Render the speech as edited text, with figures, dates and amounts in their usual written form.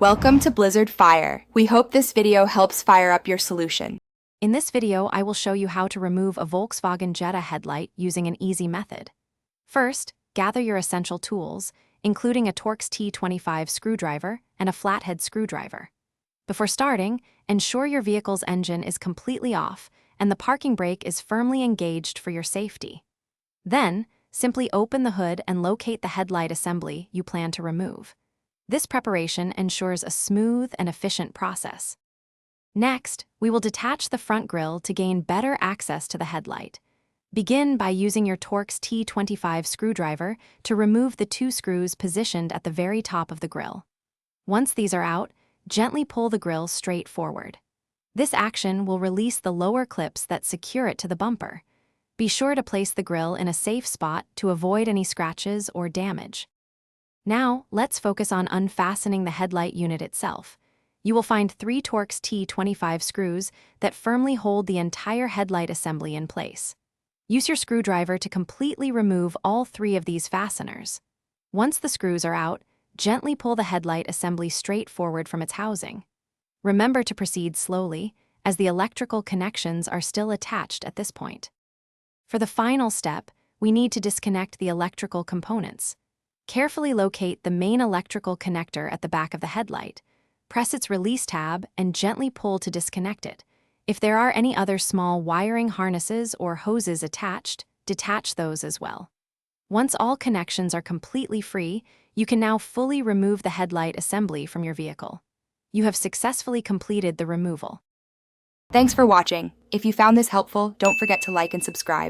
Welcome to Blizzard Fire. We hope this video helps fire up your solution. In this video, I will show you how to remove a Volkswagen Jetta headlight using an easy method. First, gather your essential tools, including a Torx T25 screwdriver and a flathead screwdriver. Before starting, ensure your vehicle's engine is completely off and the parking brake is firmly engaged for your safety. Then, simply open the hood and locate the headlight assembly you plan to remove. This preparation ensures a smooth and efficient process. Next, we will detach the front grille to gain better access to the headlight. Begin by using your Torx T25 screwdriver to remove the two screws positioned at the very top of the grille. Once these are out, gently pull the grille straight forward. This action will release the lower clips that secure it to the bumper. Be sure to place the grille in a safe spot to avoid any scratches or damage. Now, let's focus on unfastening the headlight unit itself. You will find 3 Torx T25 screws that firmly hold the entire headlight assembly in place. Use your screwdriver to completely remove all 3 of these fasteners. Once the screws are out, gently pull the headlight assembly straight forward from its housing. Remember to proceed slowly, as the electrical connections are still attached at this point. For the final step, we need to disconnect the electrical components. Carefully locate the main electrical connector at the back of the headlight. Press its release tab and gently pull to disconnect it. If there are any other small wiring harnesses or hoses attached, detach those as well. Once all connections are completely free, you can now fully remove the headlight assembly from your vehicle. You have successfully completed the removal. Thanks for watching. If you found this helpful, don't forget to like and subscribe.